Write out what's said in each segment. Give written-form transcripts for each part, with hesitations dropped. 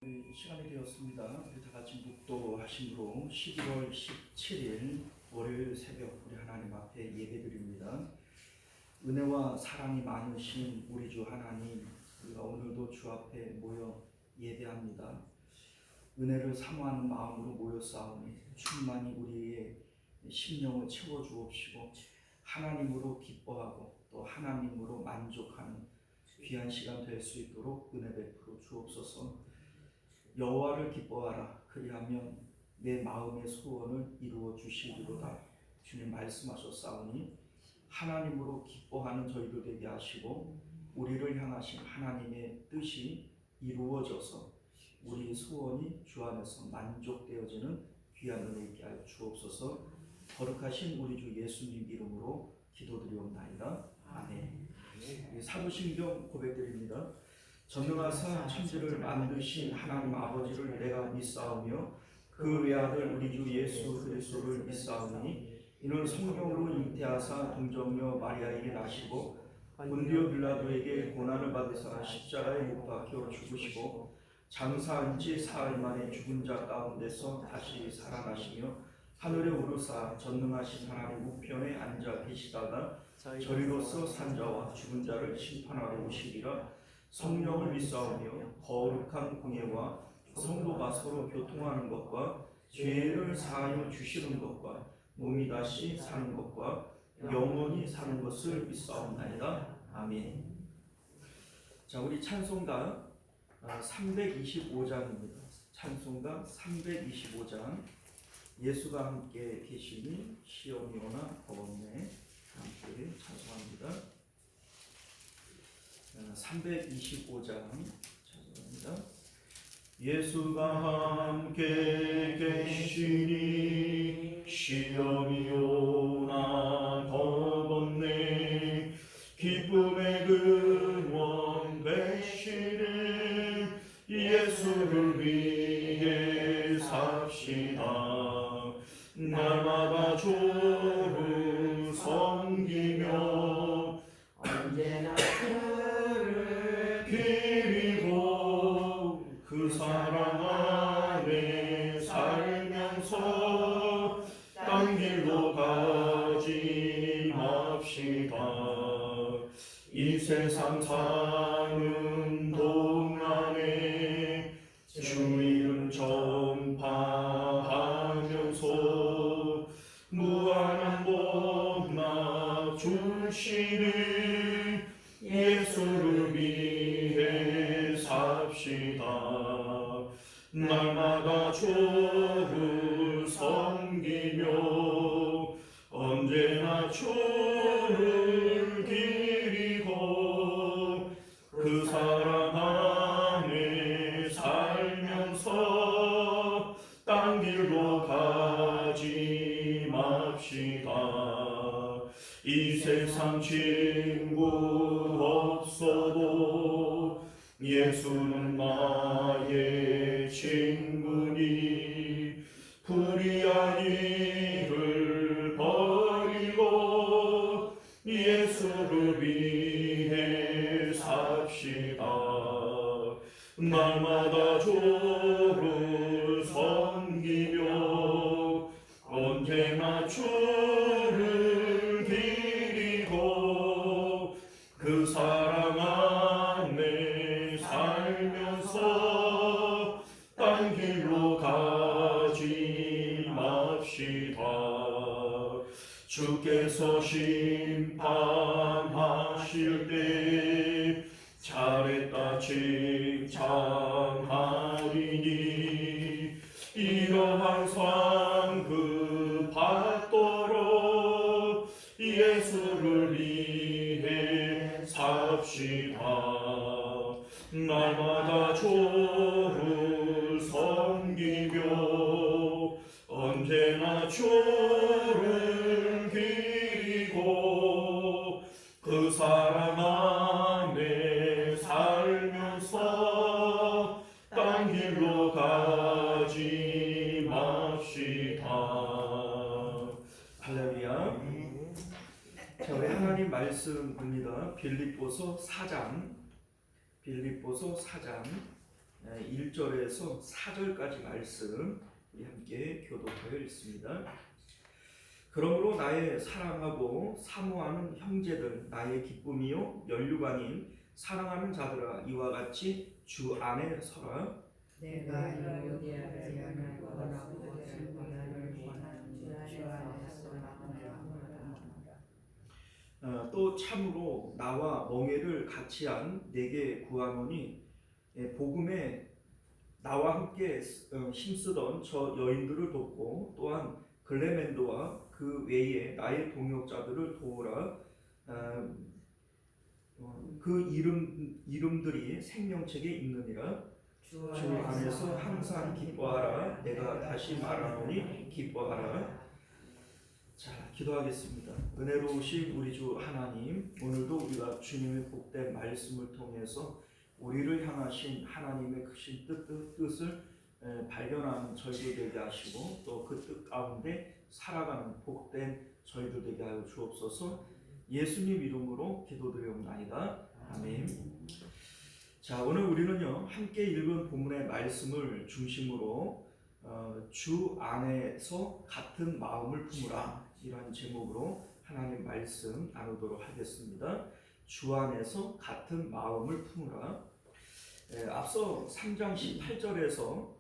시간이 되었습니다. 우리 다 같이 묵도하심으로 11월 17일 월요일 새벽 우리 하나님 앞에 예배드립니다. 은혜와 사랑이 많으신 우리 주 하나님, 우리가 오늘도 주 앞에 모여 예배합니다. 은혜를 사모하는 마음으로 모였사오니 충만히 우리의 심령을 채워주옵시고 하나님으로 기뻐하고 또 하나님으로 만족하는 귀한 시간 될 수 있도록 은혜 베풀어 주옵소서. 여호와를 기뻐하라, 그리하면 내 마음의 소원을 이루어 주시리로다. 주님 말씀하셨사오니 하나님으로 기뻐하는 저희들 되게 하시고 우리를 향하신 하나님의 뜻이 이루어져서 우리 소원이 주 안에서 만족되어지는 귀한 은혜 있게 하여 주옵소서. 거룩하신 우리 주 예수님 이름으로 기도드리옵나이다. 아멘. 사도신경 고백드립니다. 전능하사 천지를 만드신 하나님 아버지를 내가 믿사오며 그 외아들 우리 주 예수 그리스도를 믿사오니 이는 성령으로 잉태하사 동정녀 마리아에게 나시고 본디오 빌라도에게 고난을 받으사 십자가에 못 박혀 죽으시고 장사한 지 사흘 만에 죽은 자 가운데서 다시 살아나시며 하늘에 오르사 전능하신 하나님 우편에 앉아 계시다가 저리로서 산 자와 죽은 자를 심판하러 오시리라. 성령을 믿사오며 거룩한 공예와 성도가 서로 교통하는 것과 죄를 사하여 주시는 것과 몸이 다시 사는 것과 영원히 사는 것을 믿사옵나이다. 아멘. 자, 우리 찬송가 325장입니다. 찬송가 325장. 예수가 함께 계시니 시험이 오나 겁없네. 함께 찬송합니다. 325장 찬송합니다. 예수가 함께 계시니 시험이 오나 겁없네. 기쁨의 근원 되시는 예수를 위해 삽시다. 날마다 주를 섬기며 언제나 그를 기리고 그 사랑 안에 살면서 딴 길로 가지 맙시다. 이 세상 사는 동안에 주 이름 전파하면서 무한한 복나 주시는 예수를 위해 삽시다. 날마다 주를 섬기며 언제나 주를 기리고 그 사랑 안에 살면서 딴 길로 가지 맙시다. 이 세상 친구 없어도 예수는 나의 친구니 불의한 일을 버리고 예수를 위해 삽시다. 날마다 주를 섬기며 언제나 주를 기리고 그 사랑 안에 살면서 딴 길로 가지 맙시다. 주께서 심판하실 때 잘했다 칭찬하리니 이러한 상급 받도록 예수를 위해 삽시다. 날마다 주를 섬기며 언제나 주를 기리고 그 사랑 안에 살면서 딴 길로 가지 맙시다. 할렐루야. 자, 우리 하나님 말씀입니다. 빌립보서 4장 1절에서 4절까지 말씀 우리 함께 교독하여 읽습니다. 그러므로 나의 사랑하고 사모하는 형제들, 나의 기쁨이요 면류관인 사랑하는 자들아, 이와 같이 주 안에 서라. 내가 유대하지 않을 거라고 것을 너를 원하는 주 안에서 나무라. 또 참으로 나와 멍에를 같이 한 내게 구하노니, 복음에 나와 함께 힘쓰던 저 여인들을 돕고 또한 글레멘도와 그 외에 나의 동역자들을 도우라. 그 이름들이 생명책에 있느니라. 주 안에서 항상 기뻐하라. 내가 다시 말하노니 기뻐하라. 자, 기도하겠습니다. 은혜로우신 우리 주 하나님, 오늘도 우리가 주님의 복된 말씀을 통해서 우리를 향하신 하나님의 크신 뜻을 발견하는 저희들 되게 하시고, 또 그 뜻 가운데 살아가는 복된 저희들 되게 하여 주옵소서. 예수님 이름으로 기도드리옵나이다. 아멘. 자, 오늘 우리는요 함께 읽은 본문의 말씀을 중심으로 주 안에서 같은 마음을 품으라, 이런 제목으로 하나님 말씀 나누도록 하겠습니다. 주 안에서 같은 마음을 품으라. 앞서 3장 18절에서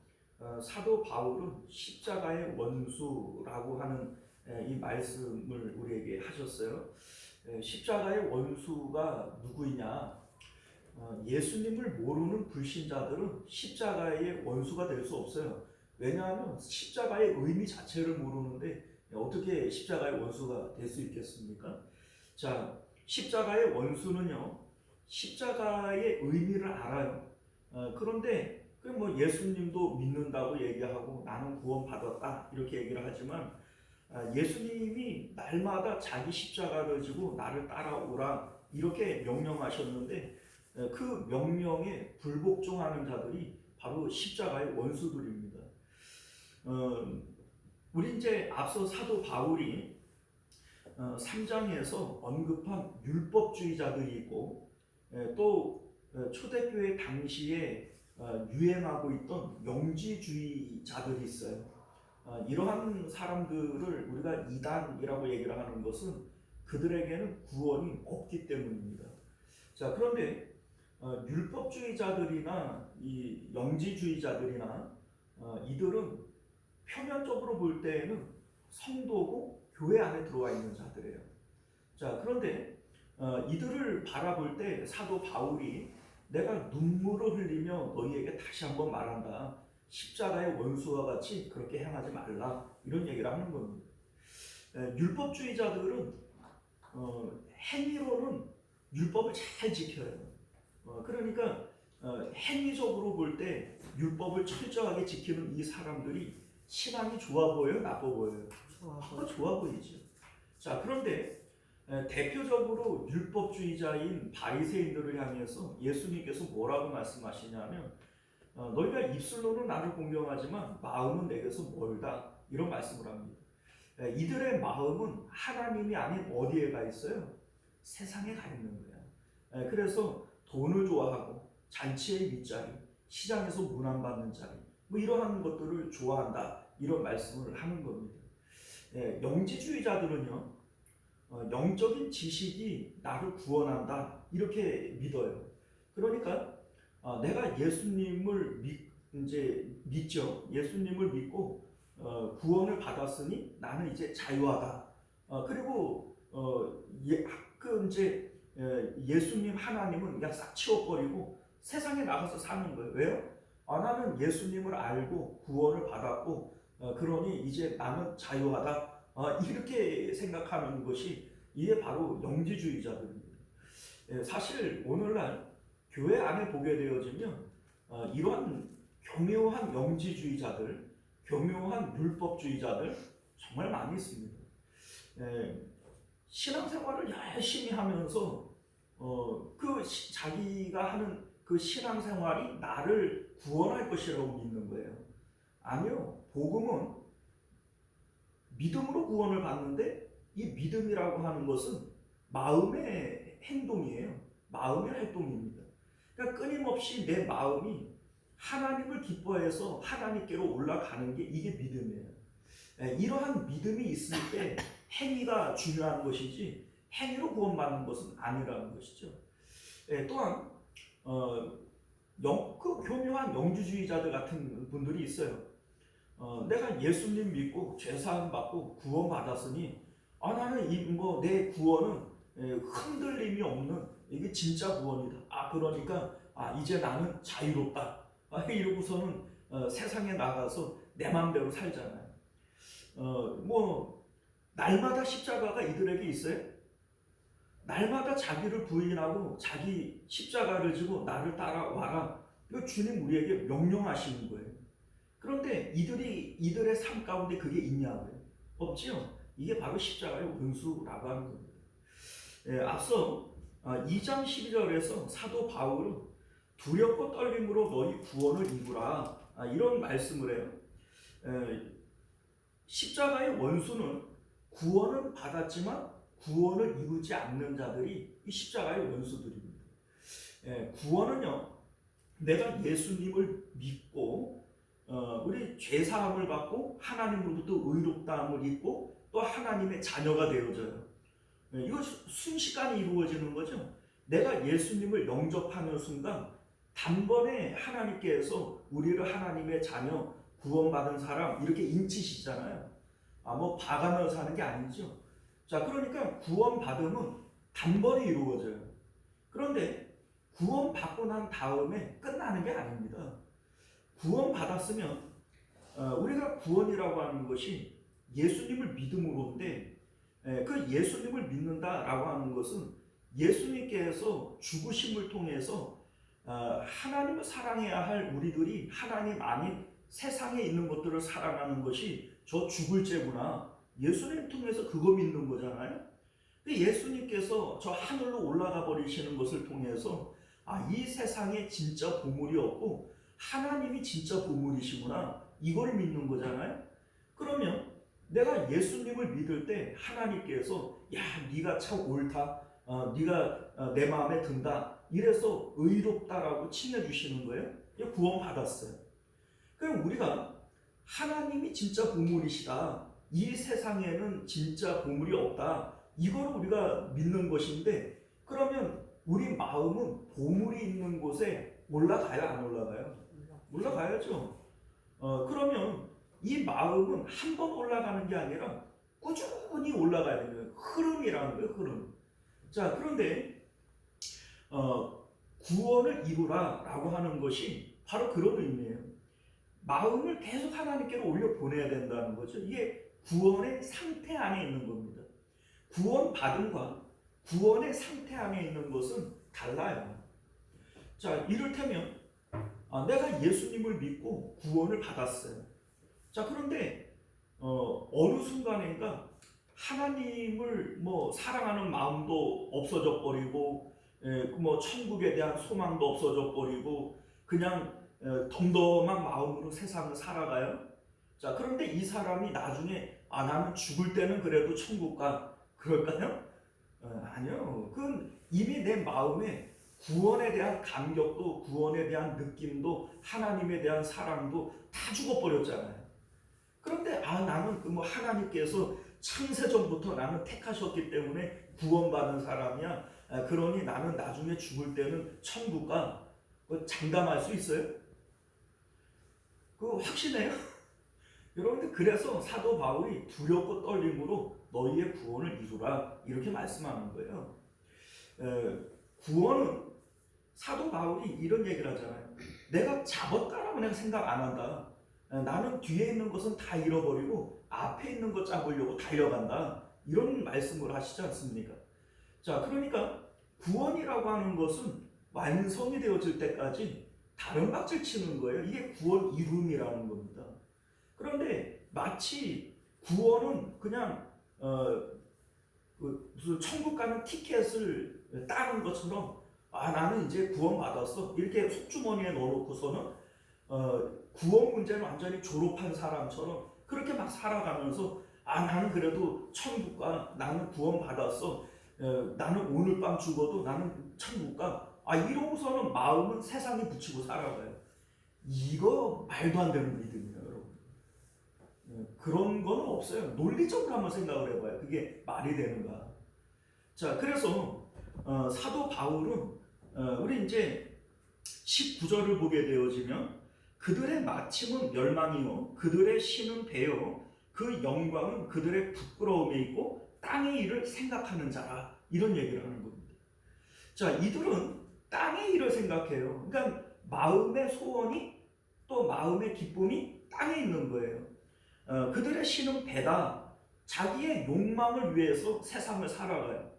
사도 바울은 십자가의 원수라고 하는 이 말씀을 우리에게 하셨어요. 십자가의 원수가 누구이냐? 예수님을 모르는 불신자들은 십자가의 원수가 될 수 없어요. 왜냐하면 십자가의 의미 자체를 모르는데 어떻게 십자가의 원수가 될 수 있겠습니까? 자, 십자가의 원수는요, 십자가의 의미를 알아요. 그런데 뭐 예수님도 믿는다고 얘기하고 나는 구원받았다 이렇게 얘기를 하지만, 예수님이 날마다 자기 십자가를 지고 나를 따라오라 이렇게 명령하셨는데, 그 명령에 불복종하는 자들이 바로 십자가의 원수들입니다. 우리 이제 앞서 사도 바울이 3장에서 언급한 율법주의자들이 있고, 또 초대교회 당시에 유행하고 있던 영지주의자들이 있어요. 이러한 사람들을 우리가 이단이라고 얘기를 하는 것은 그들에게는 구원이 없기 때문입니다. 자, 그런데 율법주의자들이나 이 영지주의자들이나 이들은 표면적으로 볼 때에는 성도고 교회 안에 들어와 있는 자들이에요. 자, 그런데 이들을 바라볼 때 사도 바울이 내가 눈물을 흘리며 너희에게 다시 한번 말한다. 십자가의 원수와 같이 그렇게 행하지 말라. 이런 얘기를 하는 겁니다. 율법주의자들은 행위로는 율법을 잘 지켜요. 그러니까 행위적으로 볼 때 율법을 철저하게 지키는 이 사람들이 신앙이 좋아 보여요? 나빠 보여요? 좋아 보이죠. 자, 그런데 대표적으로 율법주의자인 바리새인들을 향해서 예수님께서 뭐라고 말씀하시냐면, 너희가 입술로는 나를 공경하지만 마음은 내게서 멀다, 이런 말씀을 합니다. 이들의 마음은 하나님이 아닌 어디에 가 있어요? 세상에 가 있는 거야. 그래서 돈을 좋아하고 잔치의 윗자리, 시장에서 문안받는 자리, 뭐 이러한 것들을 좋아한다, 이런 말씀을 하는 겁니다. 영지주의자들은요, 영적인 지식이 나를 구원한다 이렇게 믿어요. 그러니까 내가 예수님을 믿죠. 예수님을 믿고 구원을 받았으니 나는 이제 자유하다. 그리고 예수님 하나님은 그냥 싹 치워버리고 세상에 나가서 사는 거예요. 왜요? 나는 예수님을 알고 구원을 받았고, 그러니 이제 나는 자유하다. 이렇게 생각하는 것이 이게 바로 영지주의자들입니다. 사실 오늘날 교회 안에 보게 되어지면 이러한 교묘한 영지주의자들, 교묘한 율법주의자들 정말 많이 있습니다. 신앙생활을 열심히 하면서 자기가 하는 그 신앙생활이 나를 구원할 것이라고 믿는 거예요. 아니요, 복음은 믿음으로 구원을 받는데, 이 믿음이라고 하는 것은 마음의 행동이에요. 마음의 활동입니다. 그러니까 끊임없이 내 마음이 하나님을 기뻐해서 하나님께로 올라가는 게 이게 믿음이에요. 이러한 믿음이 있을 때 행위가 중요한 것이지 행위로 구원받는 것은 아니라는 것이죠. 또한 그 교묘한 영주주의자들 같은 분들이 있어요. 내가 예수님 믿고 죄사함 받고 구원 받았으니 나는 내 구원은 흔들림이 없는 이게 진짜 구원이다. 그러니까 이제 나는 자유롭다. 이러고서는 세상에 나가서 내 마음대로 살잖아요. 날마다 십자가가 이들에게 있어요. 날마다 자기를 부인하고 자기 십자가를 지고 나를 따라와라. 이거 주님 우리에게 명령하시는 거예요. 그런데 이들의 삶 가운데 그게 있냐고요? 없지요. 이게 바로 십자가의 원수라고 하는 겁니다. 앞서 2장 12절에서 사도 바울은 두렵고 떨림으로 너희 구원을 이루라 이런 말씀을 해요. 십자가의 원수는 구원을 받았지만 구원을 이루지 않는 자들이 이 십자가의 원수들입니다. 구원은요, 내가 예수님을 믿고 우리 죄사함을 받고 하나님으로부터 의롭다함을 입고 또 하나님의 자녀가 되어져요. 이거 순식간에 이루어지는 거죠. 내가 예수님을 영접하는 순간 단번에 하나님께서 우리를 하나님의 자녀, 구원받은 사람 이렇게 인치시잖아요. 봐가면서 하는 게 아니죠. 자, 그러니까 구원받음은 단번에 이루어져요. 그런데 구원받고 난 다음에 끝나는 게 아닙니다. 구원받았으면 우리가 구원이라고 하는 것이 예수님을 믿음으로인데 그 예수님을 믿는다라고 하는 것은 예수님께서 죽으심을 통해서 하나님을 사랑해야 할 우리들이 하나님 아닌 세상에 있는 것들을 사랑하는 것이 저 죽을 죄구나. 예수님 통해서 그거 믿는 거잖아요. 예수님께서 저 하늘로 올라가 버리시는 것을 통해서 이 세상에 진짜 보물이 없고 하나님이 진짜 보물이시구나. 이걸 믿는 거잖아요. 그러면 내가 예수님을 믿을 때 하나님께서 네가 참 옳다. 네가 내 마음에 든다. 이래서 의롭다라고 칭해주시는 거예요. 구원 받았어요. 그럼 우리가 하나님이 진짜 보물이시다. 이 세상에는 진짜 보물이 없다. 이걸 우리가 믿는 것인데 그러면 우리 마음은 보물이 있는 곳에 올라가요? 안 올라가요? 올라가야죠. 그러면 이 마음은 한 번 올라가는 게 아니라 꾸준히 올라가야 되는 흐름이라는 거예요. 흐름. 자, 그런데 구원을 이루라 라고 하는 것이 바로 그런 의미예요. 마음을 계속 하나님께로 올려 보내야 된다는 거죠. 이게 구원의 상태 안에 있는 겁니다. 구원 받음과 구원의 상태 안에 있는 것은 달라요. 자, 이를테면 내가 예수님을 믿고 구원을 받았어요. 자, 그런데 어느 순간인가 하나님을 사랑하는 마음도 없어져 버리고 천국에 대한 소망도 없어져 버리고 그냥 덤덤한 마음으로 세상을 살아가요. 자, 그런데 이 사람이 나중에 나는 죽을 때는 그래도 천국 가 그럴까요? 아니요. 그건 이미 내 마음에 구원에 대한 감격도 구원에 대한 느낌도 하나님에 대한 사랑도 다 죽어버렸잖아요. 그런데 나는 하나님께서 창세전부터 나는 택하셨기 때문에 구원받은 사람이야. 그러니 나는 나중에 죽을 때는 천국 가. 장담할 수 있어요? 그거 확신해요? 여러분들, 그래서 사도 바울이 두렵고 떨림으로 너희의 구원을 이루라 이렇게 말씀하는 거예요. 구원은 사도 바울이 이런 얘기를 하잖아요. 내가 잡았다라고 내가 생각 안 한다. 나는 뒤에 있는 것은 다 잃어버리고 앞에 있는 것 잡으려고 달려간다. 이런 말씀을 하시지 않습니까? 자, 그러니까 구원이라고 하는 것은 완성이 되어질 때까지 다른 박질 치는 거예요. 이게 구원 이룸이라는 겁니다. 그런데 마치 구원은 그냥 무슨 천국 가는 티켓을 따는 것처럼 나는 이제 구원 받았어 이렇게 속주머니에 넣어놓고서는 구원 문제는 완전히 졸업한 사람처럼 그렇게 막 살아가면서 나는 그래도 천국 가, 나는 구원 받았어, 나는 오늘 밤 죽어도 나는 천국 가, 이러고서는 마음은 세상에 붙이고 살아가요. 이거 말도 안 되는 믿음이에요, 여러분. 그런 건 없어요. 논리적으로 한번 생각을 해봐요. 그게 말이 되는가? 자, 그래서 사도 바울은 우리 이제 19절을 보게 되어지면 그들의 마침은 멸망이요 그들의 신은 배요 그 영광은 그들의 부끄러움에 있고 땅의 일을 생각하는 자라, 이런 얘기를 하는 겁니다. 자, 이들은 땅의 일을 생각해요. 그러니까 마음의 소원이 또 마음의 기쁨이 땅에 있는 거예요. 그들의 신은 배다. 자기의 욕망을 위해서 세상을 살아가요.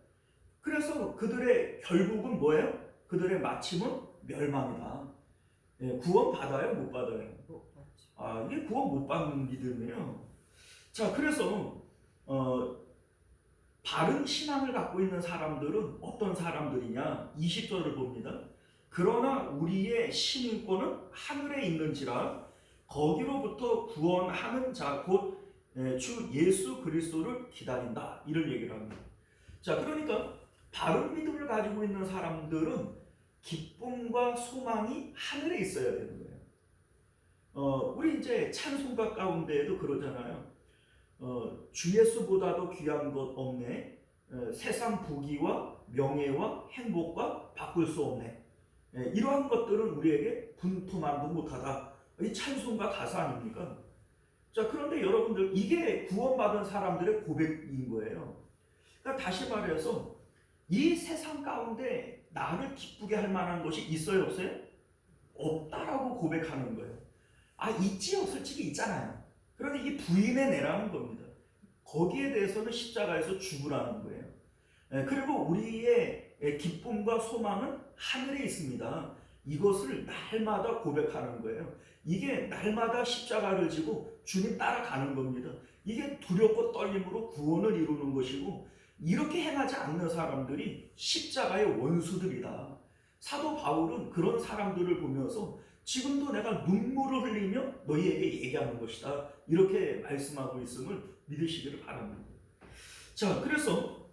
그래서 그들의 결국은 뭐예요? 그들의 마침은 멸망이다. 구원 받아요? 못 받아요? 못 받죠. 이게 구원 못 받는 믿음이에요. 자, 그래서 바른 신앙을 갖고 있는 사람들은 어떤 사람들이냐? 20절을 봅니다. 그러나 우리의 신인권은 하늘에 있는지라 거기로부터 구원하는 자 곧 주 예수 그리스도를 기다린다, 이런 얘기를 합니다. 자, 그러니까 바른 믿음을 가지고 있는 사람들은 기쁨과 소망이 하늘에 있어야 되는 거예요. 우리 이제 찬송가 가운데에도 그러잖아요. 주 예수보다도 귀한 것 없네. 세상 부귀와 명예와 행복과 바꿀 수 없네. 이러한 것들은 우리에게 분투만도 못하다. 이 찬송가 가사 아닙니까? 자, 그런데 여러분들, 이게 구원받은 사람들의 고백인 거예요. 그러니까 다시 말해서 이 세상 가운데 나를 기쁘게 할 만한 것이 있어요, 없어요? 없다라고 고백하는 거예요. 있지요. 솔직히 있잖아요. 그런데 이 부인해내라는 겁니다. 거기에 대해서는 십자가에서 죽으라는 거예요. 그리고 우리의 기쁨과 소망은 하늘에 있습니다. 이것을 날마다 고백하는 거예요. 이게 날마다 십자가를 지고 주님 따라가는 겁니다. 이게 두렵고 떨림으로 구원을 이루는 것이고, 이렇게 행하지 않는 사람들이 십자가의 원수들이다. 사도 바울은 그런 사람들을 보면서 지금도 내가 눈물을 흘리며 너희에게 얘기하는 것이다, 이렇게 말씀하고 있음을 믿으시기를 바랍니다. 자, 그래서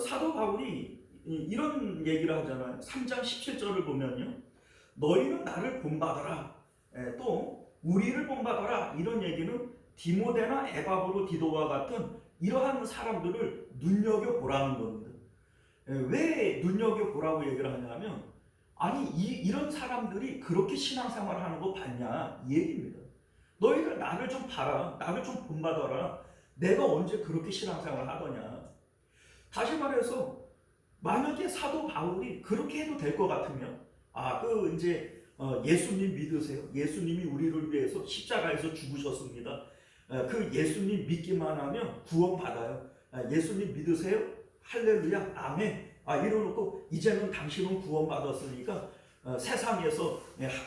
사도 바울이 이런 얘기를 하잖아요. 3장 17절을 보면요, 너희는 나를 본받아라, 또 우리를 본받아라, 이런 얘기는 디모데나 에바브로디도와 같은 이러한 사람들을 눈여겨보라는 겁니다. 왜 눈여겨보라고 얘기를 하냐면, 이런 사람들이 그렇게 신앙생활을 하는 거 봤냐, 이 얘기입니다. 너희들 나를 좀 봐라, 나를 좀 본받아라. 내가 언제 그렇게 신앙생활을 하더냐. 다시 말해서 만약에 사도 바울이 그렇게 해도 될 것 같으면, 예수님 믿으세요. 예수님이 우리를 위해서 십자가에서 죽으셨습니다. 그 예수님 믿기만 하면 구원받아요. 예수님 믿으세요? 할렐루야, 아멘. 이러놓고 이제는 당신은 구원받았으니까 세상에서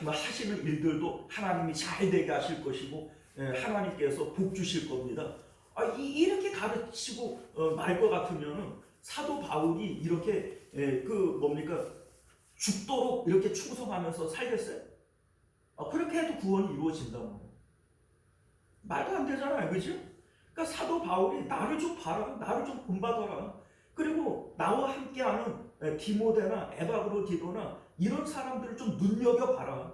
하시는 일들도 하나님이 잘 되게 하실 것이고 하나님께서 복 주실 겁니다. 이렇게 가르치고 말 것 같으면 사도 바울이 이렇게 죽도록 이렇게 충성하면서 살겠어요? 그렇게 해도 구원이 이루어진다고. 말도 안 되잖아요, 그죠? 그러니까 사도 바울이 나를 좀 봐라, 나를 좀 본받아라. 그리고 나와 함께하는 디모데나 에바브로디도나 이런 사람들을 좀 눈여겨봐라.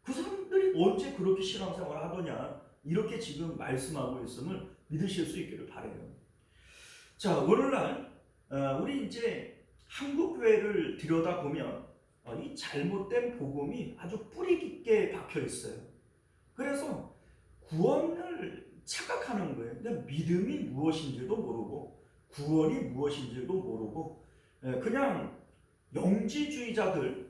그 사람들이 언제 그렇게 신앙생활을 하더냐, 이렇게 지금 말씀하고 있음을 믿으실 수 있기를 바라요. 자, 오늘날 우리 이제 한국 교회를 들여다보면 이 잘못된 복음이 아주 뿌리 깊게 박혀 있어요. 그래서 구원을 착각하는 거예요. 근데 믿음이 무엇인지도 모르고 구원이 무엇인지도 모르고 그냥 영지주의자들,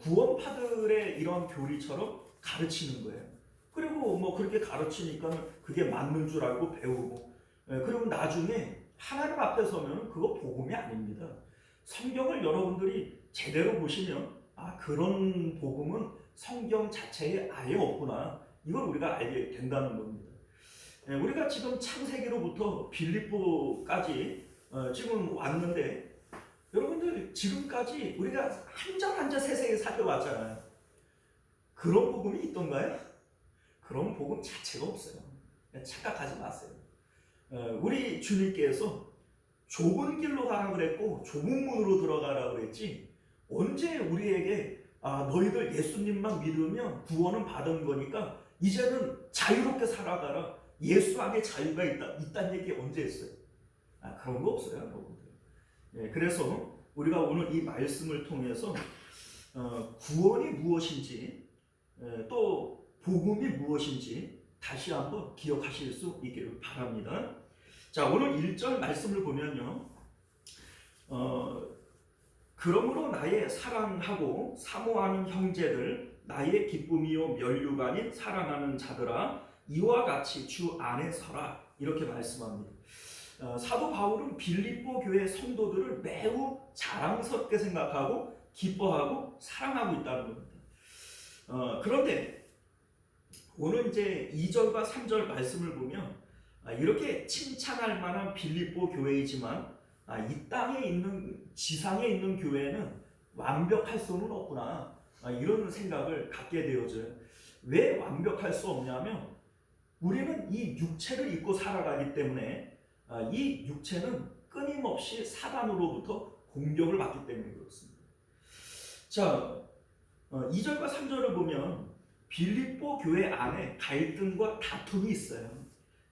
구원파들의 이런 교리처럼 가르치는 거예요. 그리고 그렇게 가르치니까 그게 맞는 줄 알고 배우고, 그리고 나중에 하나님 앞에 서면 그거 복음이 아닙니다. 성경을 여러분들이 제대로 보시면 그런 복음은 성경 자체에 아예 없구나, 이걸 우리가 알게 된다는 겁니다. 우리가 지금 창세기로부터 빌립보까지 지금 왔는데, 여러분들 지금까지 우리가 한 절 한 절 세세히 살펴왔잖아요. 그런 복음이 있던가요? 그런 복음 자체가 없어요. 착각하지 마세요. 우리 주님께서 좁은 길로 가라 그랬고 좁은 문으로 들어가라 그랬지, 언제 우리에게 너희들 예수님만 믿으면 구원은 받은 거니까 이제는 자유롭게 살아가라. 예수 안에 자유가 있다는 얘기 언제 했어요? 그런 거 없어요, 여러분들. 예, 그래서 우리가 오늘 이 말씀을 통해서 구원이 무엇인지 또 복음이 무엇인지 다시 한번 기억하실 수 있기를 바랍니다. 자, 오늘 1절 말씀을 보면요. 그러므로 나의 사랑하고 사모하는 형제들, 나의 기쁨이요 면류가 아닌 사랑하는 자들아, 이와 같이 주 안에 서라. 이렇게 말씀합니다. 사도 바울은 빌립보 교회 성도들을 매우 자랑스럽게 생각하고 기뻐하고 사랑하고 있다는 겁니다. 그런데 오늘 이제 2절과 3절 말씀을 보면 이렇게 칭찬할 만한 빌립보 교회이지만 이 땅에 있는 지상에 있는 교회는 완벽할 수는 없구나, 이런 생각을 갖게 되어져요. 왜 완벽할 수 없냐면 우리는 이 육체를 입고 살아가기 때문에 이 육체는 끊임없이 사단으로부터 공격을 받기 때문에 그렇습니다. 자, 2절과 3절을 보면 빌립보 교회 안에 갈등과 다툼이 있어요.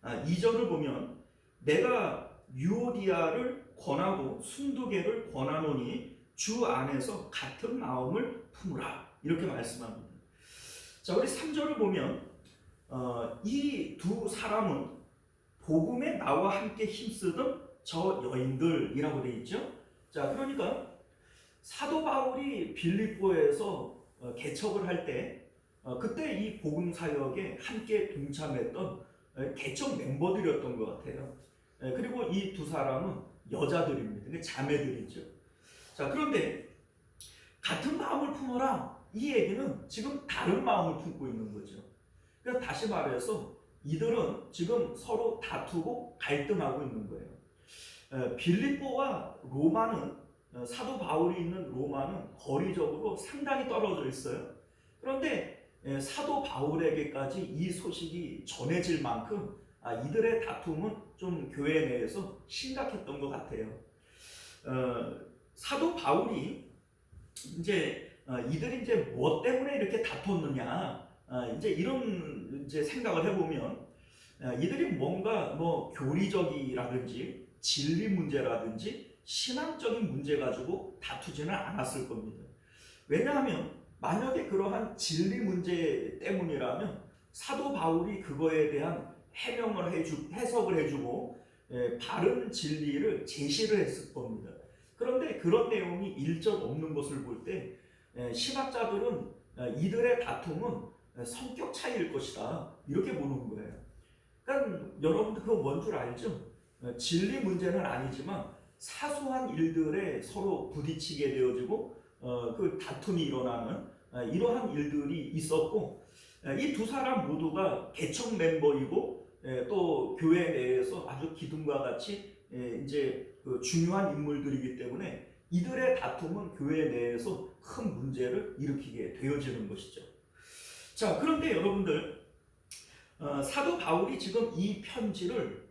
2절을 보면 내가 유오디아를 권하고 순두개를 권하노니 주 안에서 같은 마음을 품으라. 이렇게 말씀합니다. 자, 우리 3절을 보면 이 두 사람은 복음에 나와 함께 힘쓰던 저 여인들이라고 되어 있죠. 자, 그러니까 사도 바울이 빌립보에서 개척을 할 때 그때 이 복음 사역에 함께 동참했던 개척 멤버들이었던 것 같아요. 그리고 이 두 사람은 여자들입니다. 자매들이죠. 자, 그런데 같은 마음을 품어라. 이 얘기는 지금 다른 마음을 품고 있는 거죠. 그러니까 다시 말해서 이들은 지금 서로 다투고 갈등하고 있는 거예요. 빌립보와 로마는 사도 바울이 있는 로마는 거리적으로 상당히 떨어져 있어요. 그런데 사도 바울에게까지 이 소식이 전해질 만큼 이들의 다툼은 좀 교회 내에서 심각했던 것 같아요. 사도 바울이 이제 이들이 이제 뭐 때문에 이렇게 다퉜느냐, 이제 이런 이제 생각을 해보면 이들이 뭔가 뭐 교리적이라든지 진리 문제라든지 신앙적인 문제 가지고 다투지는 않았을 겁니다. 왜냐하면 만약에 그러한 진리 문제 때문이라면 사도 바울이 그거에 대한 해석을 해주고 바른 진리를 제시를 했을 겁니다. 그런데 그런 내용이 1절 없는 것을 볼 때 신학자들은 이들의 다툼은 성격 차이일 것이다, 이렇게 보는 거예요. 그러니까 여러분들 그거 뭔 줄 알죠? 진리 문제는 아니지만 사소한 일들에 서로 부딪히게 되어지고 그 다툼이 일어나는 이러한 일들이 있었고, 이 두 사람 모두가 개척 멤버이고 또 교회 내에서 아주 기둥과 같이 이제 그 중요한 인물들이기 때문에 이들의 다툼은 교회 내에서 큰 문제를 일으키게 되어지는 것이죠. 자, 그런데 여러분들 사도 바울이 지금 이 편지를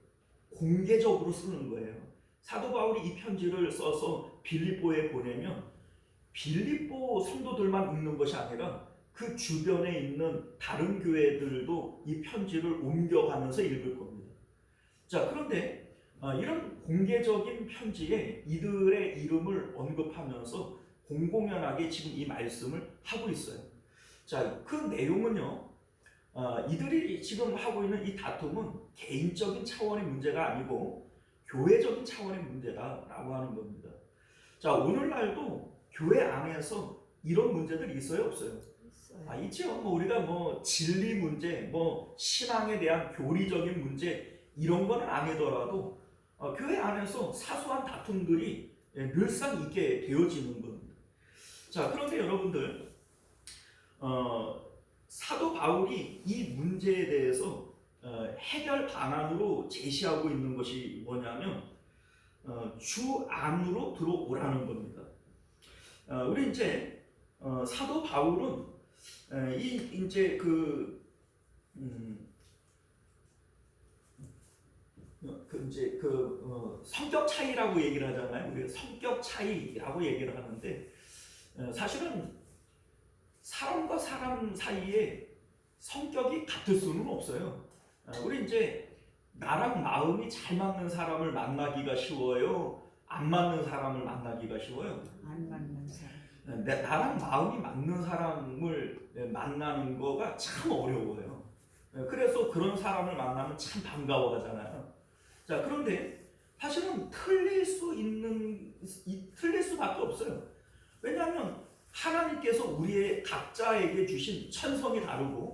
공개적으로 쓰는 거예요. 사도 바울이 이 편지를 써서 빌립보에 보내면 빌립보 성도들만 읽는 것이 아니라 그 주변에 있는 다른 교회들도 이 편지를 옮겨가면서 읽을 겁니다. 자, 그런데 이런 공개적인 편지에 이들의 이름을 언급하면서 공공연하게 지금 이 말씀을 하고 있어요. 자, 그 내용은요, 이들이 지금 하고 있는 이 다툼은 개인적인 차원의 문제가 아니고 교회적인 차원의 문제다라고 하는 겁니다. 자, 오늘날도 교회 안에서 이런 문제들이 있어요, 없어요? 있죠. 우리가 진리 문제, 신앙에 대한 교리적인 문제 이런 거는 아니더라도 교회 안에서 사소한 다툼들이 늘상 있게 되어지는 겁니다. 자, 그런데 여러분들 사도 바울이 이 문제에 대해서 해결 방안으로 제시하고 있는 것이 뭐냐면 주 안으로 들어오라는 겁니다. 우리 이제 사도 바울은 이제 성격 차이라고 얘기를 하잖아요. 우리가 성격 차이라고 얘기를 하는데 사실은 사람과 사람 사이에 성격이 같을 수는 없어요. 우리 이제 나랑 마음이 잘 맞는 사람을 만나기가 쉬워요? 안 맞는 사람을 만나기가 쉬워요? 안 맞는 사람. 나랑 마음이 맞는 사람을 만나는 거가 참 어려워요. 그래서 그런 사람을 만나면 참 반가워하잖아요. 자, 그런데 사실은 틀릴 수밖에 없어요. 왜냐하면 하나님께서 우리의 각자에게 주신 천성이 다르고,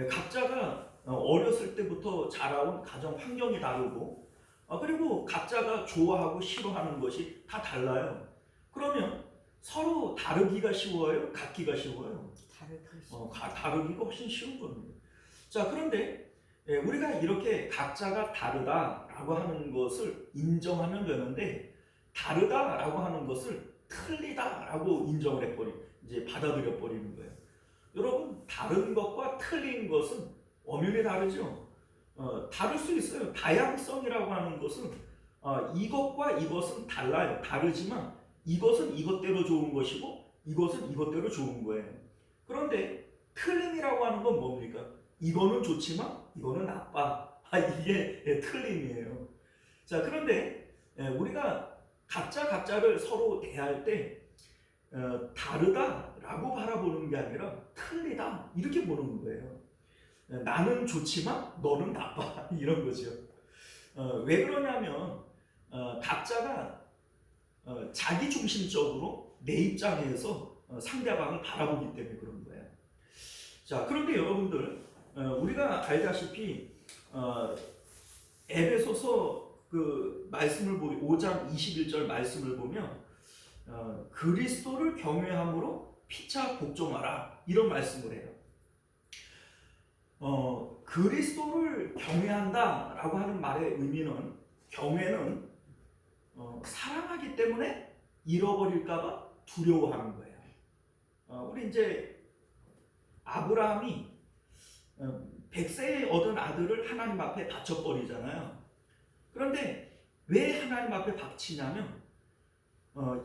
각자가 어렸을 때부터 자라온 가정 환경이 다르고, 그리고 각자가 좋아하고 싫어하는 것이 다 달라요. 그러면 서로 다르기가 쉬워요? 같기가 쉬워요? 다르기가 훨씬 쉬운 겁니다. 자, 그런데 우리가 이렇게 각자가 다르다라고 하는 것을 인정하면 되는데, 다르다라고 하는 것을 틀리다라고 인정을 이제 받아들여 버리는 거예요. 여러분, 다른 것과 틀린 것은 엄연히 다르죠. 다를 수 있어요. 다양성이라고 하는 것은 이것과 이것은 달라요. 다르지만 이것은 이것대로 좋은 것이고 이것은 이것대로 좋은 거예요. 그런데 틀림이라고 하는 건 뭡니까? 이거는 좋지만 이거는 나빠. 이게 틀림이에요. 자, 그런데 우리가 각자를 서로 대할 때 다르다라고 바라보는 게 아니라 틀리다 이렇게 보는 거예요. 나는 좋지만 너는 나빠 이런 거죠. 왜 그러냐면 각자가 자기 중심적으로 내 입장에서 상대방을 바라보기 때문에 그런 거예요. 자, 그런데 여러분들, 우리가 알다시피 에베소서 그 말씀을 보면 5장 21절 말씀을 보면 그리스도를 경외함으로 피차 복종하라 이런 말씀을 해요. 그리스도를 경외한다라고 하는 말의 의미는, 경외는 사랑하기 때문에 잃어버릴까봐 두려워하는 거예요. 우리 이제 아브라함이 100세에 얻은 아들을 하나님 앞에 바쳐버리잖아요. 그런데 왜 하나님 앞에 바치냐면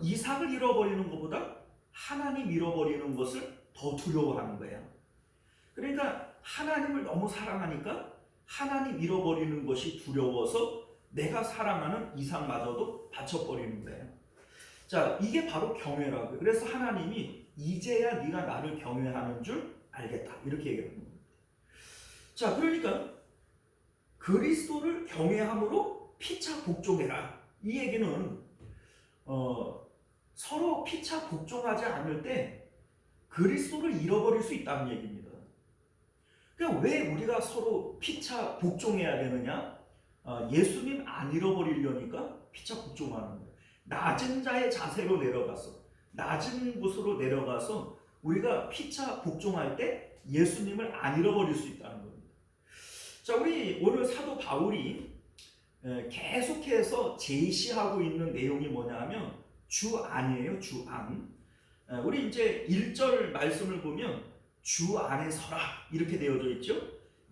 이삭을 잃어버리는 것보다 하나님 잃어버리는 것을 더 두려워하는 거예요. 그러니까 하나님을 너무 사랑하니까 하나님 잃어버리는 것이 두려워서 내가 사랑하는 이삭마저도 바쳐버리는 거예요. 자, 이게 바로 경외라고요. 그래서 하나님이 이제야 네가 나를 경외하는 줄 알겠다 이렇게 얘기하는 겁니다. 자, 그러니까 그리스도를 경외함으로 피차 복종해라. 이 얘기는 서로 피차 복종하지 않을 때 그리스도를 잃어버릴 수 있다는 얘기입니다. 그러니까 왜 우리가 서로 피차 복종해야 되느냐? 예수님 안 잃어버리려니까 피차 복종하는 거예요. 낮은 자의 자세로 내려가서, 낮은 곳으로 내려가서 우리가 피차 복종할 때 예수님을 안 잃어버릴 수 있다는 겁니다. 자, 우리 오늘 사도 바울이 계속해서 제시하고 있는 내용이 뭐냐면 주 안이에요. 주 안. 우리 이제 1절 말씀을 보면 주 안에 서라 이렇게 되어져 있죠.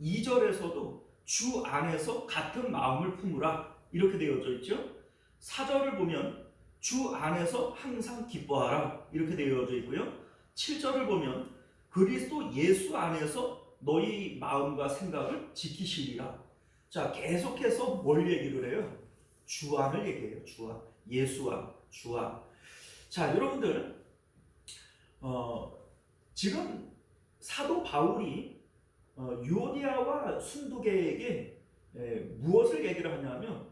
2절에서도 주 안에서 같은 마음을 품으라 이렇게 되어져 있죠. 4절을 보면 주 안에서 항상 기뻐하라 이렇게 되어져 있고요. 7절을 보면 그리스도 예수 안에서 너희 마음과 생각을 지키시리라. 자, 계속해서 뭘 얘기를 해요? 주 안을 얘기해요. 주 안, 예수 안, 주 안. 자, 여러분들, 지금 사도 바울이 유오디아와 순두계에게 무엇을 얘기를 하냐면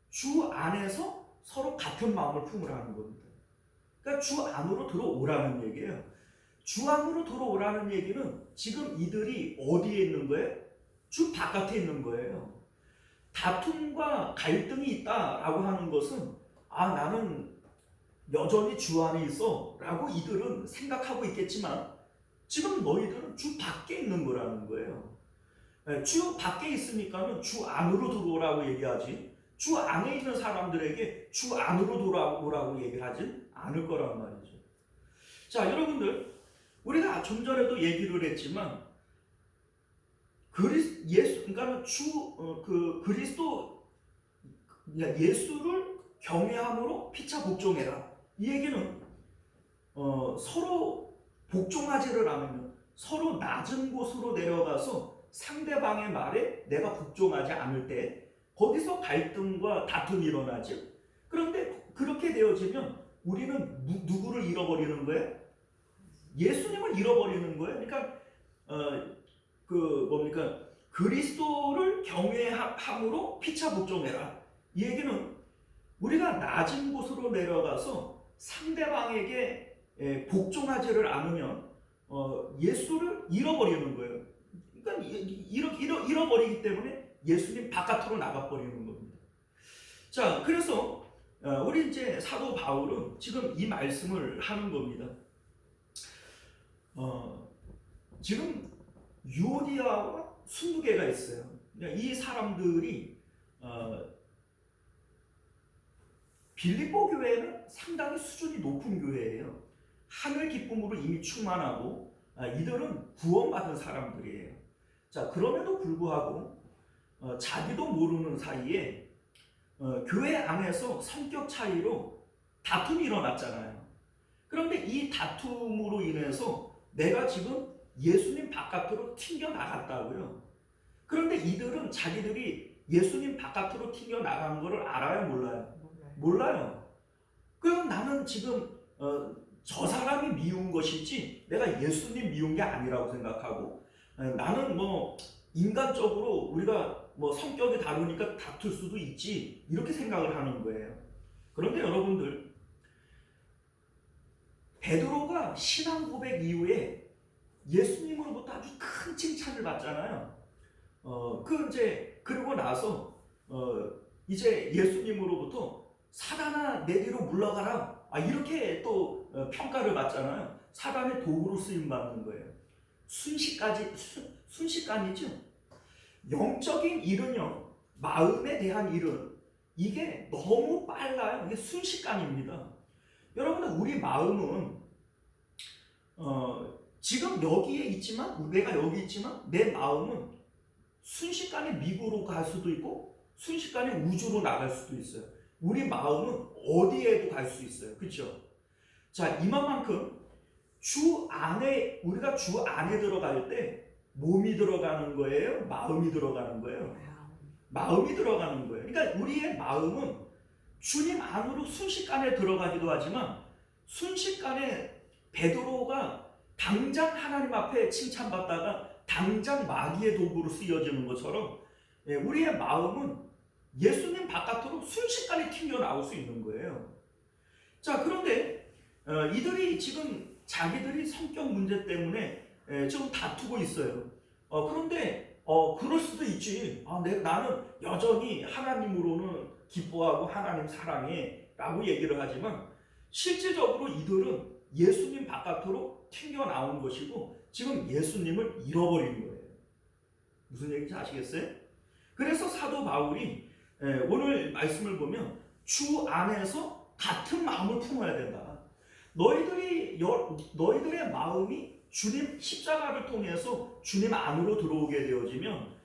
주 안에서 서로 같은 마음을 품으라는 겁니다. 그러니까 주 안으로 들어오라는 얘기예요. 주 안으로 들어오라는 얘기는 지금 이들이 어디에 있는 거예요? 주 바깥에 있는 거예요. 다툼과 갈등이 있다라고 하는 것은 나는 여전히 주 안에 있어 라고 이들은 생각하고 있겠지만 지금 너희들은 주 밖에 있는 거라는 거예요. 주 밖에 있으니까는 주 안으로 들어오라고 얘기하지 주 안에 있는 사람들에게 주 안으로 돌아오라고 얘기를 하진 않을 거란 말이죠. 자, 여러분들, 우리가 좀 전에도 얘기를 했지만 그러니까 그리스도 예수를 경외함으로 피차 복종해라. 이 얘기는 서로 복종하지를 않으면 서로 낮은 곳으로 내려가서 상대방의 말에 내가 복종하지 않을 때 거기서 갈등과 다툼이 일어나죠. 그런데 그렇게 되어지면 우리는 누구를 잃어버리는 거예요? 예수님을 잃어버리는 거예요. 그러니까 뭡니까? 그리스도를 경외함으로 피차 복종해라. 이 얘기는 우리가 낮은 곳으로 내려가서 상대방에게 복종하지를 않으면 예수를 잃어버리는 거예요. 그러니까 잃어버리기 때문에 예수님 바깥으로 나가버리는 겁니다. 자, 그래서 우리 이제 사도 바울은 지금 이 말씀을 하는 겁니다. 지금 유오디아와 순두개가 있어요. 이 사람들이 빌립보 교회는 상당히 수준이 높은 교회예요. 하늘 기쁨으로 이미 충만하고 이들은 구원받은 사람들이에요. 자, 그럼에도 불구하고 자기도 모르는 사이에 교회 안에서 성격 차이로 다툼이 일어났잖아요. 그런데 이 다툼으로 인해서 내가 지금 예수님 바깥으로 튕겨 나갔다고요. 그런데 이들은 자기들이 예수님 바깥으로 튕겨 나간 것을 알아요, 몰라요? 몰라요. 그럼 나는 지금 저 사람이 미운 것이지 내가 예수님 미운 게 아니라고 생각하고 나는 뭐 인간적으로 우리가 뭐 성격이 다르니까 다툴 수도 있지 이렇게 생각을 하는 거예요. 그런데 여러분들, 베드로가 신앙 고백 이후에 예수님으로부터 아주 큰 칭찬을 받잖아요. 그리고 나서 이제 예수님으로부터 사단아 내 뒤로 물러가라, 이렇게 또 평가를 받잖아요. 사단의 도구로 쓰임 받는 거예요. 순식간이죠. 영적인 일은요, 마음에 대한 일은 이게 너무 빨라요. 이게 순식간입니다. 여러분들, 우리 마음은 지금 여기에 있지만, 내가 여기 있지만 내 마음은 순식간에 미국으로 갈 수도 있고 순식간에 우주로 나갈 수도 있어요. 우리 마음은 어디에도 갈 수 있어요. 그렇죠? 자, 이만큼 우리가 주 안에 들어갈 때 몸이 들어가는 거예요? 마음이 들어가는 거예요? 마음이 들어가는 거예요. 그러니까 우리의 마음은 주님 안으로 순식간에 들어가기도 하지만 순식간에 베드로가 당장 하나님 앞에 칭찬받다가 당장 마귀의 도구로 쓰여지는 것처럼 우리의 마음은 예수님 바깥으로 순식간에 튕겨 나올 수 있는 거예요. 자, 그런데 이들이 지금 자기들이 성격 문제 때문에 좀 다투고 있어요. 그런데 그럴 수도 있지. 나는 여전히 하나님으로는 기뻐하고 하나님 사랑해 라고 얘기를 하지만 실제적으로 이들은 예수님 바깥으로 튕겨 나온 것이고 지금 예수님을 잃어버린 거예요. 무슨 얘기인지 아시겠어요? 그래서 사도 바울이 오늘 말씀을 보면 주 안에서 같은 마음을 품어야 된다. 너희들의 마음이 주님 십자가를 통해서 주님 안으로 들어오게 되어지면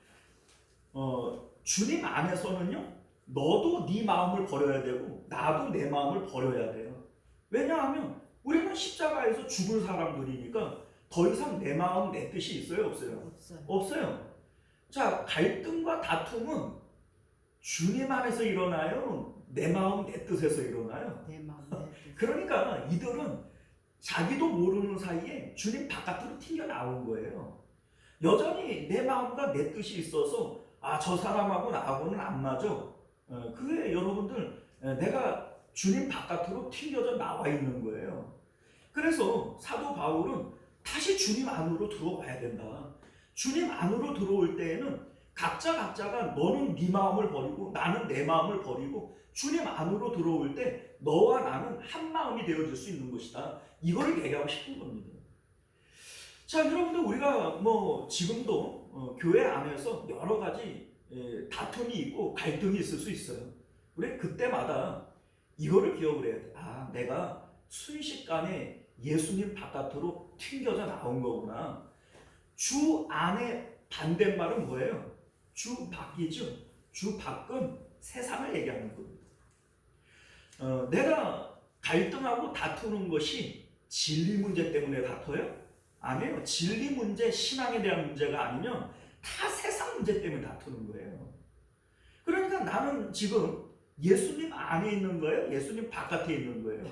주님 안에서는요, 너도 네 마음을 버려야 되고 나도 내 마음을 버려야 돼요. 왜냐하면 우리는 십자가에서 죽은 사람들이니까 더 이상 내 마음 내 뜻이 있어요, 없어요? 없어요. 자, 갈등과 다툼은 주님 안에서 일어나요? 내 마음 내 뜻에서 일어나요? 내 마음 내 뜻. 그러니까 이들은 자기도 모르는 사이에 주님 바깥으로 튕겨 나온 거예요. 여전히 내 마음과 내 뜻이 있어서 저 사람하고 나하고는 안 맞아. 그게 여러분들, 내가 주님 바깥으로 튕겨져 나와 있는 거예요. 그래서 사도 바울은 다시 주님 안으로 들어와야 된다. 주님 안으로 들어올 때에는 각자가 너는 네 마음을 버리고 나는 내 마음을 버리고 주님 안으로 들어올 때 너와 나는 한 마음이 되어질 수 있는 것이다. 이거를 얘기하고 싶은 겁니다. 자, 여러분들, 우리가 지금도 교회 안에서 여러 가지 다툼이 있고 갈등이 있을 수 있어요. 우리 그때마다 이거를 기억을 해야 돼. 내가 순식간에 예수님 바깥으로 튕겨져 나온 거구나. 주 안에 반대말은 뭐예요? 주 밖이죠. 주 밖은 세상을 얘기하는 겁니다. 내가 갈등하고 다투는 것이 진리 문제 때문에 다퉈요? 아니에요. 진리 문제, 신앙에 대한 문제가 아니면 다 세상 문제 때문에 다투는 거예요. 그러니까 나는 지금 예수님 안에 있는 거예요? 예수님 바깥에 있는 거예요?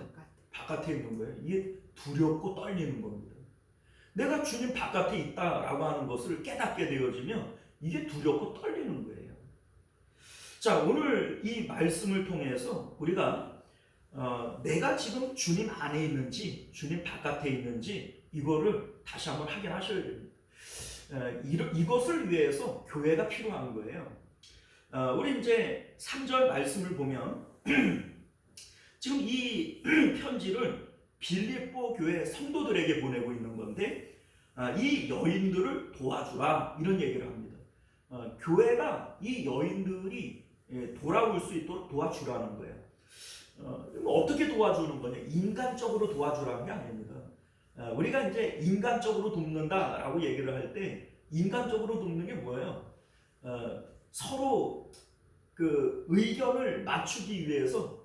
바깥에 있는 거예요. 이게 두렵고 떨리는 겁니다. 내가 주님 바깥에 있다라고 하는 것을 깨닫게 되어지면 이게 두렵고 떨리는 거예요. 자, 오늘 이 말씀을 통해서 우리가 내가 지금 주님 안에 있는지 주님 바깥에 있는지 이거를 다시 한번 확인하셔야 됩니다. 이것을 위해서 교회가 필요한 거예요. 우리 이제 3절 말씀을 보면 지금 이 편지를 빌립보 교회 성도들에게 보내고 있는 건데 이 여인들을 도와주라 이런 얘기를 합니다. 교회가 이 여인들이 돌아올 수 있도록 도와주라는 거예요. 어떻게 도와주는 거냐? 인간적으로 도와주라는 게 아닙니다. 우리가 이제 인간적으로 돕는다라고 얘기를 할 때 인간적으로 돕는 게 뭐예요? 서로 그 의견을 맞추기 위해서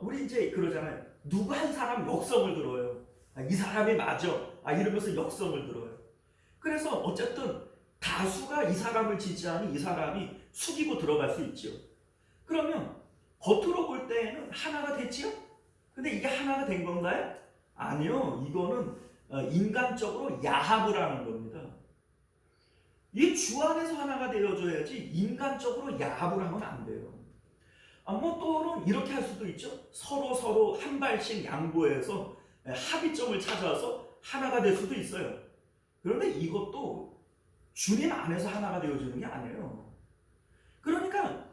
우리 이제 그러잖아요. 누구 한 사람 역성을 들어요. 이 사람이 맞아. 이러면서 역성을 들어요. 그래서 어쨌든 다수가 이 사람을 지지하니 이 사람이 숙이고 들어갈 수 있죠. 그러면 겉으로 볼 때는 하나가 됐지요? 근데 이게 하나가 된 건가요? 아니요. 이거는 인간적으로 야합을 하는 겁니다. 이 주 안에서 하나가 되어줘야지 인간적으로 야합을 하면 안 돼요. 뭐 또는 이렇게 할 수도 있죠. 서로 한 발씩 양보해서 합의점을 찾아서 하나가 될 수도 있어요. 그런데 이것도 주님 안에서 하나가 되어지는 게 아니에요. 그러니까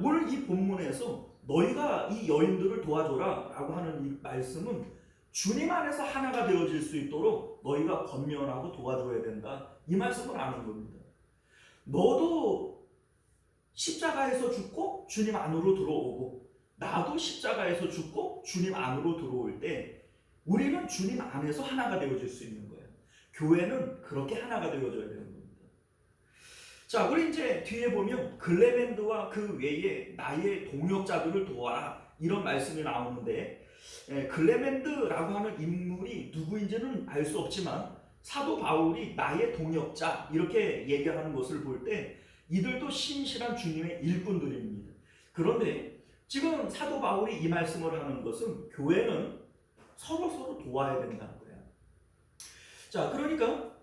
오늘 이 본문에서 너희가 이 여인들을 도와줘라 라고 하는 이 말씀은 주님 안에서 하나가 되어질 수 있도록 너희가 권면하고 도와줘야 된다. 이 말씀을 아는 겁니다. 너도 십자가에서 죽고 주님 안으로 들어오고 나도 십자가에서 죽고 주님 안으로 들어올 때 우리는 주님 안에서 하나가 되어질 수 있는 거예요. 교회는 그렇게 하나가 되어져야 되는 겁니다. 자, 우리 이제 뒤에 보면 글레멘드와 그 외에 나의 동역자들을 도와라 이런 말씀이 나오는데 글레멘드라고 하는 인물이 누구인지는 알 수 없지만 사도 바울이 나의 동역자 이렇게 얘기하는 것을 볼 때 이들도 신실한 주님의 일꾼들입니다. 그런데 지금 사도 바울이 이 말씀을 하는 것은 교회는 서로 도와야 된다는 거예요. 자, 그러니까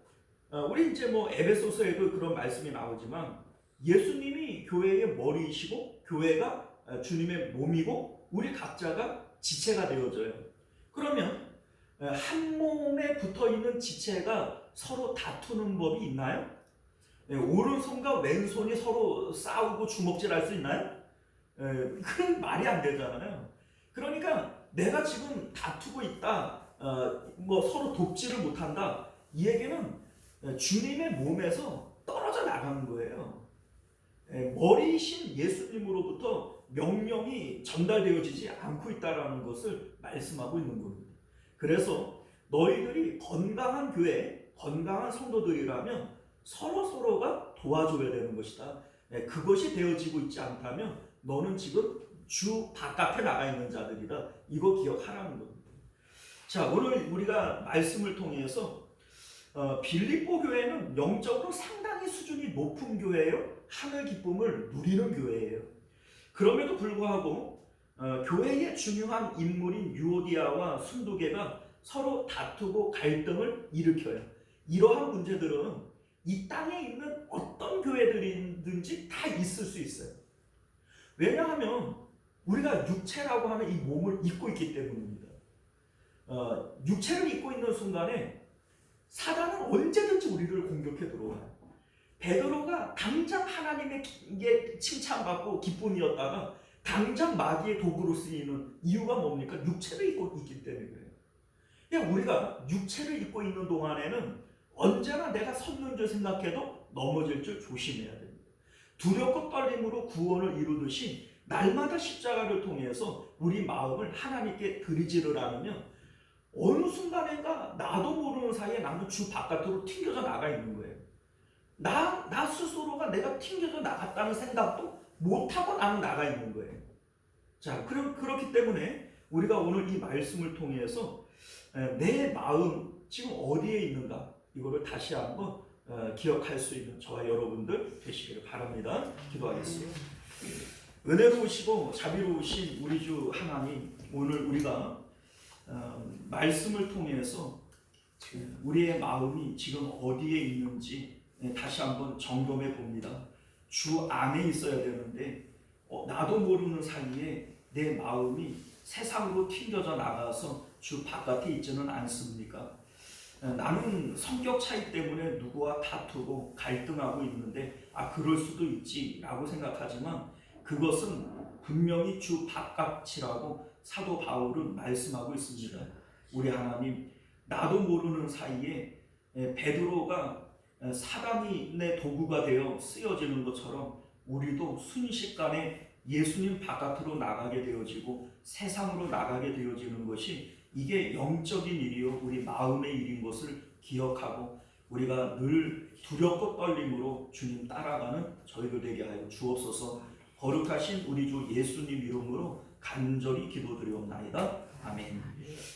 우리 이제 뭐 에베소서에도 그런 말씀이 나오지만 예수님이 교회의 머리이시고 교회가 주님의 몸이고 우리 각자가 지체가 되어져요. 그러면 한 몸에 붙어있는 지체가 서로 다투는 법이 있나요? 오른손과 왼손이 서로 싸우고 주먹질할 수 있나요? 그건 말이 안 되잖아요. 그러니까 내가 지금 다투고 있다, 뭐 서로 돕지를 못한다. 이 얘기는 주님의 몸에서 떨어져 나가는 거예요. 머리이신 예수님으로부터 명령이 전달되어지지 않고 있다는 것을 말씀하고 있는 겁니다. 그래서 너희들이 건강한 교회, 건강한 성도들이라면 서로가 도와줘야 되는 것이다. 그것이 되어지고 있지 않다면 너는 지금 주 바깥에 나가 있는 자들이다. 이거 기억하라는 겁니다. 자, 오늘 우리가 말씀을 통해서 빌립보 교회는 영적으로 상당히 수준이 높은 교회예요. 하늘 기쁨을 누리는 교회예요. 그럼에도 불구하고 교회의 중요한 인물인 유오디아와 순두개가 서로 다투고 갈등을 일으켜요. 이러한 문제들은 이 땅에 있는 어떤 교회들이든지 다 있을 수 있어요. 왜냐하면 우리가 육체라고 하는 이 몸을 입고 있기 때문입니다. 육체를 입고 있는 순간에 사단은 언제든지 우리를 공격해 들어와요. 베드로가 당장 하나님의 칭찬받고 기쁨이었다가 당장 마귀의 도구로 쓰이는 이유가 뭡니까? 육체를 입고 있기 때문에 그래요. 그냥 우리가 육체를 입고 있는 동안에는 언제나 내가 섰는 줄 생각해도 넘어질 줄 조심해야 됩니다. 두렵고 떨림으로 구원을 이루듯이 날마다 십자가를 통해서 우리 마음을 하나님께 드리지를 않으면 어느 순간인가 나도 모르는 사이에 나는 주 바깥으로 튕겨져 나가 있는 거예요. 나 스스로가 내가 튕겨져 나갔다는 생각도 못하고 나는 나가 있는 거예요. 자, 그렇기 때문에 우리가 오늘 이 말씀을 통해서 내 마음 지금 어디에 있는가, 이거를 다시 한번 기억할 수 있는 저와 여러분들 되시기를 바랍니다. 기도하겠습니다. 은혜로우시고 자비로우신 우리 주 하나님, 오늘 우리가 말씀을 통해서 우리의 마음이 지금 어디에 있는지 다시 한번 점검해 봅니다. 주 안에 있어야 되는데 나도 모르는 사이에 내 마음이 세상으로 튕겨져 나가서 주 바깥에 있지는 않습니까? 나는 성격 차이 때문에 누구와 다투고 갈등하고 있는데 그럴 수도 있지 라고 생각하지만 그것은 분명히 주 바깥이라고 사도 바울은 말씀하고 있습니다. 우리 하나님, 나도 모르는 사이에 베드로가 사단의 도구가 되어 쓰여지는 것처럼 우리도 순식간에 예수님 바깥으로 나가게 되어지고 세상으로 나가게 되어지는 것이, 이게 영적인 일이요 우리 마음의 일인 것을 기억하고 우리가 늘 두렵고 떨림으로 주님 따라가는 저희들 되게 하여 주옵소서. 거룩하신 우리 주 예수님 이름으로 간절히 기도드리옵나이다. 아멘.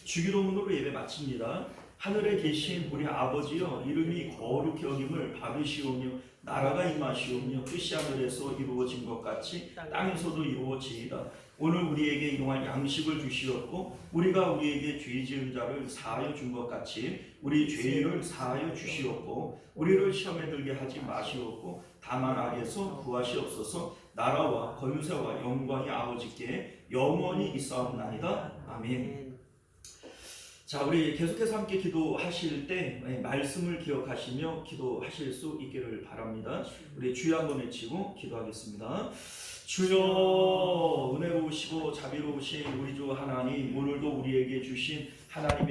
주기도문으로 예배 마칩니다. 하늘에 계신 우리 아버지여, 이름이 거룩히 여김을 받으시오며 나라가 임하시오며 뜻이 하늘에서 이루어진 것 같이 땅에서도 이루어지이다. 오늘 우리에게 일용할 양식을 주시었고 우리가 우리에게 죄 지은 자를 사하여 준 것 같이 우리 죄를 사하여 주시었고 우리를 시험에 들게 하지 마시옵고 다만 악에서 구하시옵소서. 나라와 권세와 영광이 아버지께 영원히 있사옵나이다. 아멘. 자, 우리 계속해서 함께 기도하실 때 말씀을 기억하시며 기도하실 수 있기를 바랍니다. 우리 주여 한번 외치고 기도하겠습니다. 주여, 은혜로우시고 자비로우신 우리 주 하나님, 오늘도 우리에게 주신 하나님의